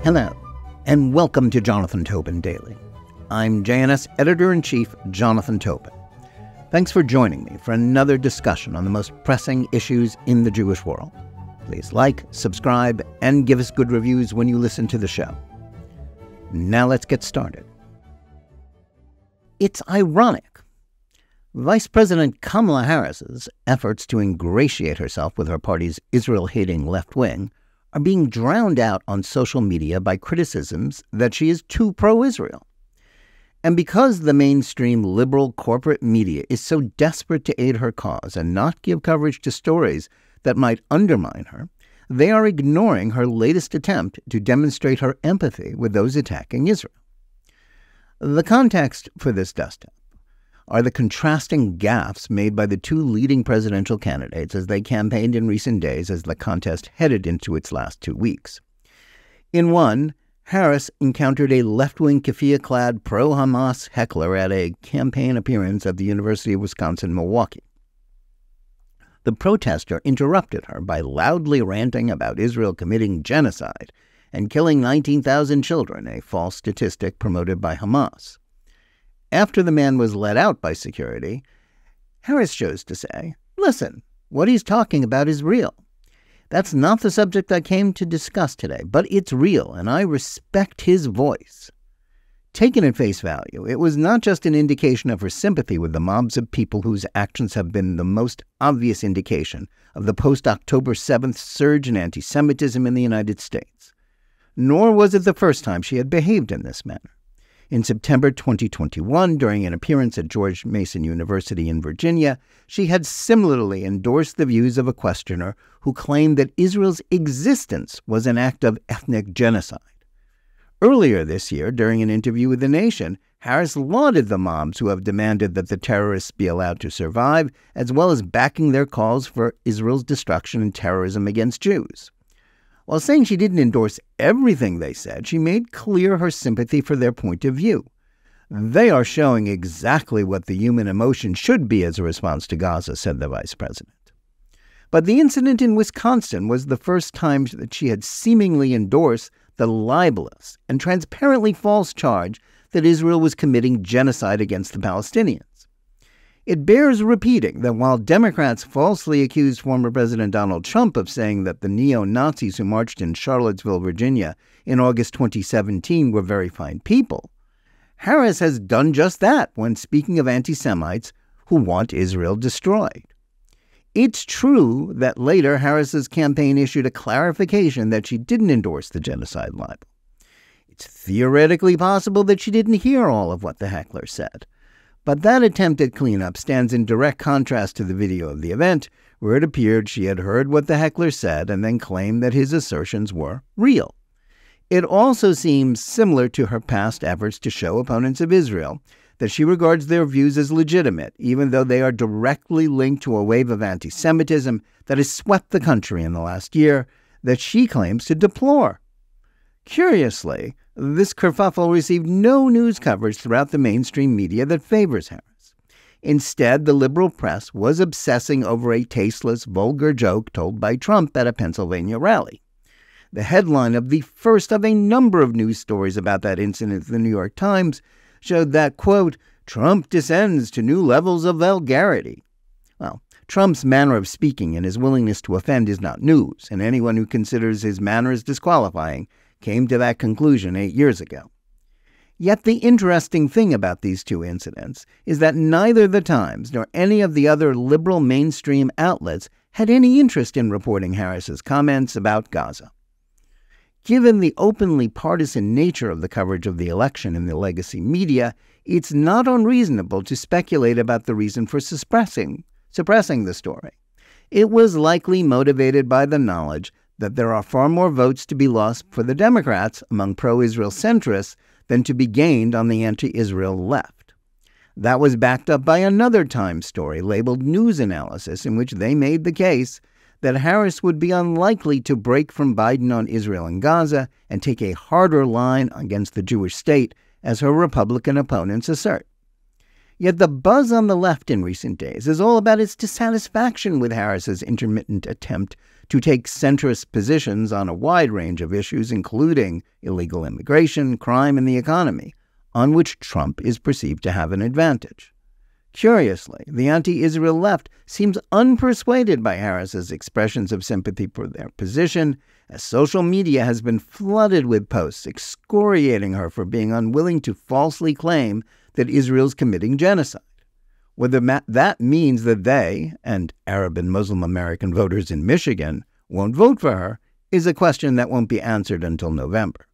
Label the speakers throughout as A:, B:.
A: Hello, and welcome to Jonathan Tobin Daily. I'm JNS Editor-in-Chief Jonathan Tobin. Thanks for joining me for another discussion on the most pressing issues in the Jewish world. Please like, subscribe, and give us good reviews when you listen to the show. Now let's get started. It's ironic. Vice President Kamala Harris's efforts to ingratiate herself with her party's Israel-hating left wing are being drowned out on social media by criticisms that she is too pro-Israel. And because the mainstream liberal corporate media is so desperate to aid her cause and not give coverage to stories that might undermine her, they are ignoring her latest attempt to demonstrate her empathy with those attacking Israel. The context for this dust-up are the contrasting gaffes made by the two leading presidential candidates as they campaigned in recent days as the contest headed into its last 2 weeks. In one, Harris encountered a left-wing keffiyeh-clad pro-Hamas heckler at a campaign appearance at the University of Wisconsin-Milwaukee. The protester interrupted her by loudly ranting about Israel committing genocide and killing 19,000 children, a false statistic promoted by Hamas. After the man was let out by security, Harris chose to say, "Listen, what he's talking about is real. That's not the subject I came to discuss today, but it's real, and I respect his voice." Taken at face value, it was not just an indication of her sympathy with the mobs of people whose actions have been the most obvious indication of the post-October 7th surge in antisemitism in the United States, nor was it the first time she had behaved in this manner. In September 2021, during an appearance at George Mason University in Virginia, she had similarly endorsed the views of a questioner who claimed that Israel's existence was an act of ethnic genocide. Earlier this year, during an interview with The Nation, Harris lauded the mobs who have demanded that the terrorists be allowed to survive, as well as backing their calls for Israel's destruction and terrorism against Jews. While saying she didn't endorse everything they said, she made clear her sympathy for their point of view. They are showing exactly what the human emotion should be as a response to Gaza, said the vice president. But the incident in Wisconsin was the first time that she had seemingly endorsed the libelous and transparently false charge that Israel was committing genocide against the Palestinians. It bears repeating that while Democrats falsely accused former President Donald Trump of saying that the neo-Nazis who marched in Charlottesville, Virginia in August 2017 were very fine people, Harris has done just that when speaking of anti-Semites who want Israel destroyed. It's true that later Harris's campaign issued a clarification that she didn't endorse the genocide libel. It's theoretically possible that she didn't hear all of what the heckler said. But that attempt at cleanup stands in direct contrast to the video of the event, where it appeared she had heard what the heckler said and then claimed that his assertions were real. It also seems similar to her past efforts to show opponents of Israel that she regards their views as legitimate, even though they are directly linked to a wave of antisemitism that has swept the country in the last year that she claims to deplore. Curiously, this kerfuffle received no news coverage throughout the mainstream media that favors Harris. Instead, the liberal press was obsessing over a tasteless, vulgar joke told by Trump at a Pennsylvania rally. The headline of the first of a number of news stories about that incident in the New York Times showed that, quote, "Trump descends to new levels of vulgarity." Well, Trump's manner of speaking and his willingness to offend is not news, and anyone who considers his manners disqualifying came to that conclusion 8 years ago. Yet the interesting thing about these two incidents is that neither the Times nor any of the other liberal mainstream outlets had any interest in reporting Harris's comments about Gaza. Given the openly partisan nature of the coverage of the election in the legacy media, it's not unreasonable to speculate about the reason for suppressing the story. It was likely motivated by the knowledge that there are far more votes to be lost for the Democrats among pro-Israel centrists than to be gained on the anti-Israel left. That was backed up by another Times story labeled News Analysis, in which they made the case that Harris would be unlikely to break from Biden on Israel and Gaza and take a harder line against the Jewish state, as her Republican opponents assert. Yet the buzz on the left in recent days is all about its dissatisfaction with Harris's intermittent attempt to take centrist positions on a wide range of issues, including illegal immigration, crime, and the economy, on which Trump is perceived to have an advantage. Curiously, the anti-Israel left seems unpersuaded by Harris's expressions of sympathy for their position, as social media has been flooded with posts excoriating her for being unwilling to falsely claim that Israel's committing genocide. Whether that means that they, and Arab and Muslim American voters in Michigan, won't vote for her is a question that won't be answered until November.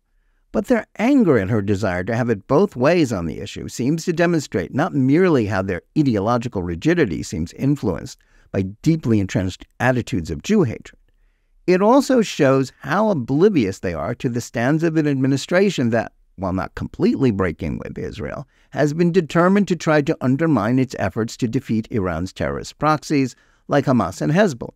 A: But their anger at her desire to have it both ways on the issue seems to demonstrate not merely how their ideological rigidity seems influenced by deeply entrenched attitudes of Jew hatred. It also shows how oblivious they are to the stands of an administration that, while not completely breaking with Israel, has been determined to try to undermine its efforts to defeat Iran's terrorist proxies like Hamas and Hezbollah.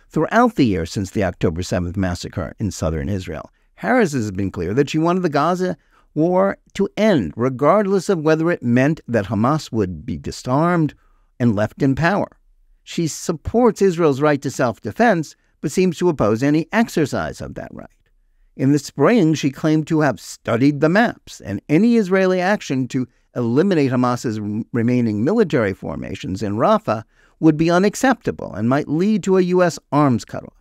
A: Throughout the year since the October 7th massacre in southern Israel, Harris has been clear that she wanted the Gaza war to end, regardless of whether it meant that Hamas would be disarmed and left in power. She supports Israel's right to self-defense, but seems to oppose any exercise of that right. In the spring, she claimed to have studied the maps, and any Israeli action to eliminate Hamas's remaining military formations in Rafah would be unacceptable and might lead to a U.S. arms cutoff.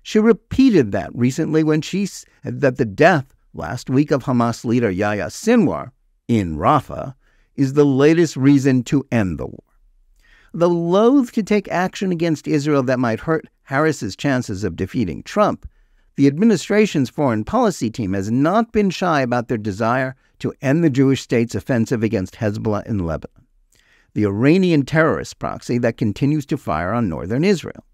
A: She repeated that recently when she said that the death last week of Hamas leader Yahya Sinwar in Rafah is the latest reason to end the war. Though loath to take action against Israel that might hurt Harris's chances of defeating Trump, the administration's foreign policy team has not been shy about their desire to end the Jewish state's offensive against Hezbollah in Lebanon, the Iranian terrorist proxy that continues to fire on northern Israel.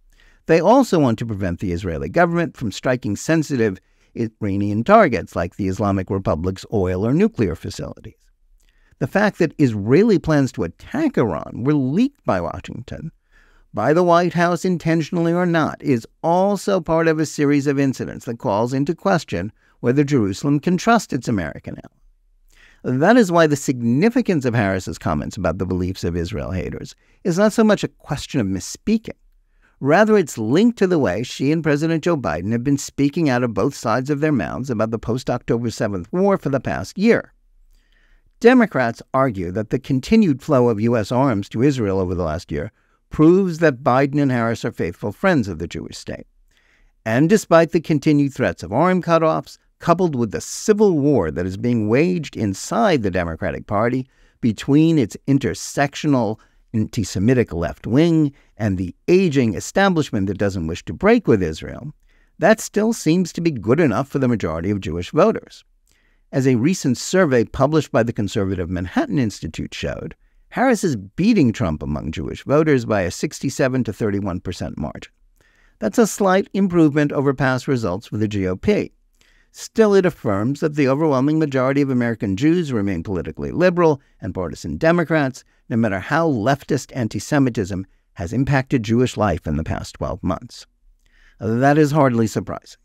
A: They also want to prevent the Israeli government from striking sensitive Iranian targets like the Islamic Republic's oil or nuclear facilities. The fact that Israeli plans to attack Iran were leaked by Washington, by the White House intentionally or not, is also part of a series of incidents that calls into question whether Jerusalem can trust its American ally. That is why the significance of Harris's comments about the beliefs of Israel haters is not so much a question of misspeaking. Rather, it's linked to the way she and President Joe Biden have been speaking out of both sides of their mouths about the post-October 7th war for the past year. Democrats argue that the continued flow of U.S. arms to Israel over the last year proves that Biden and Harris are faithful friends of the Jewish state. And despite the continued threats of arm cutoffs, coupled with the civil war that is being waged inside the Democratic Party between its intersectional anti-Semitic left wing and the aging establishment that doesn't wish to break with Israel, that still seems to be good enough for the majority of Jewish voters. As a recent survey published by the conservative Manhattan Institute showed, Harris is beating Trump among Jewish voters by a 67 to 31% margin. That's a slight improvement over past results for the GOP. Still, it affirms that the overwhelming majority of American Jews remain politically liberal and partisan Democrats, no matter how leftist anti-Semitism has impacted Jewish life in the past 12 months. That is hardly surprising.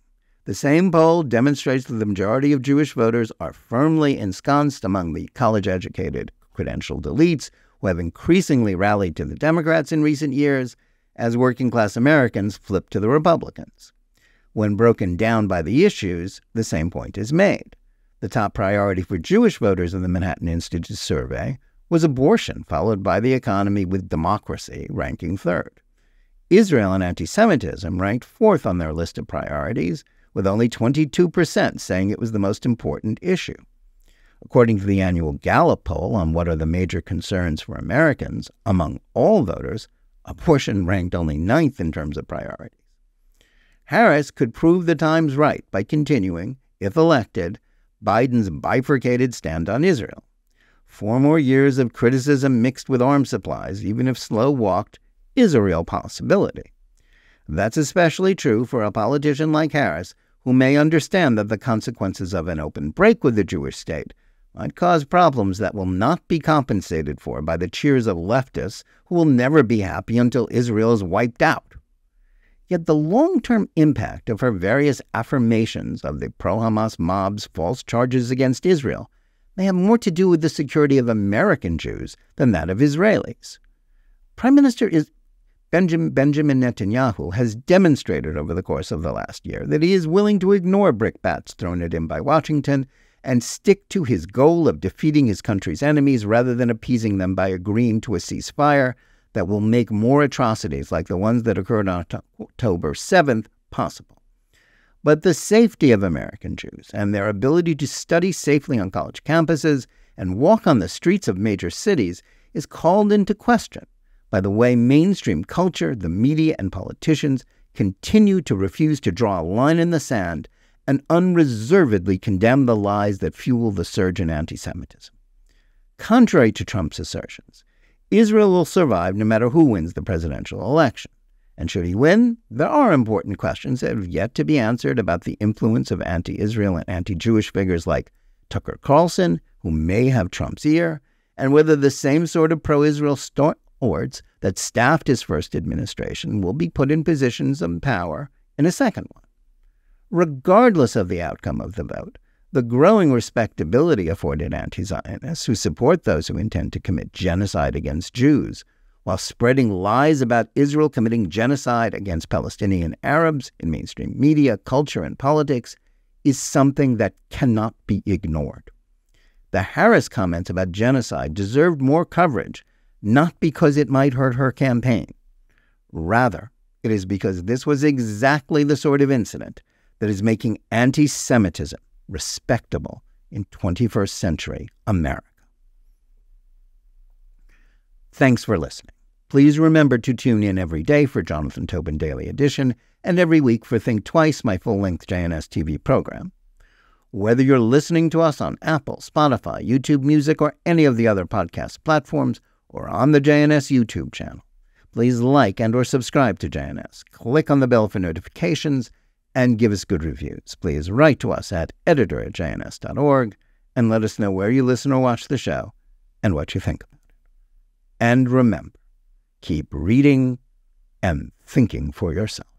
A: The same poll demonstrates that the majority of Jewish voters are firmly ensconced among the college-educated, credentialed elites who have increasingly rallied to the Democrats in recent years as working-class Americans flip to the Republicans. When broken down by the issues, the same point is made. The top priority for Jewish voters in the Manhattan Institute survey was abortion, followed by the economy, with democracy ranking third. Israel and anti-Semitism ranked fourth on their list of priorities, with only 22% saying it was the most important issue. According to the annual Gallup poll on what are the major concerns for Americans, among all voters, abortion ranked only ninth in terms of priorities. Harris could prove the times right by continuing, if elected, Biden's bifurcated stand on Israel. 4 more years of criticism mixed with arms supplies, even if slow-walked, is a real possibility. That's especially true for a politician like Harris, who may understand that the consequences of an open break with the Jewish state might cause problems that will not be compensated for by the cheers of leftists who will never be happy until Israel is wiped out. Yet the long-term impact of her various affirmations of the pro-Hamas mob's false charges against Israel may have more to do with the security of American Jews than that of Israelis. Prime Minister Benjamin Netanyahu has demonstrated over the course of the last year that he is willing to ignore brickbats thrown at him by Washington and stick to his goal of defeating his country's enemies rather than appeasing them by agreeing to a ceasefire that will make more atrocities like the ones that occurred on October 7th possible. But the safety of American Jews and their ability to study safely on college campuses and walk on the streets of major cities is called into question by the way mainstream culture, the media, and politicians continue to refuse to draw a line in the sand and unreservedly condemn the lies that fuel the surge in antisemitism. Contrary to Trump's assertions, Israel will survive no matter who wins the presidential election. And should he win, there are important questions that have yet to be answered about the influence of anti-Israel and anti-Jewish figures like Tucker Carlson, who may have Trump's ear, and whether the same sort of pro-Israel stalwarts that staffed his first administration will be put in positions of power in a second one. Regardless of the outcome of the vote, the growing respectability afforded anti-Zionists who support those who intend to commit genocide against Jews, while spreading lies about Israel committing genocide against Palestinian Arabs in mainstream media, culture, and politics, is something that cannot be ignored. The Harris comments about genocide deserved more coverage, not because it might hurt her campaign. Rather, it is because this was exactly the sort of incident that is making anti-Semitism respectable in 21st century America. Thanks for listening. Please remember to tune in every day for Jonathan Tobin Daily Edition and every week for Think Twice, my full-length JNS TV program. Whether you're listening to us on Apple, Spotify, YouTube Music, or any of the other podcast platforms, or on the JNS YouTube channel, please like and or subscribe to JNS. Click on the bell for notifications and give us good reviews. Please write to us at editor@jns.org and let us know where you listen or watch the show and what you think about it. And remember, keep reading and thinking for yourself.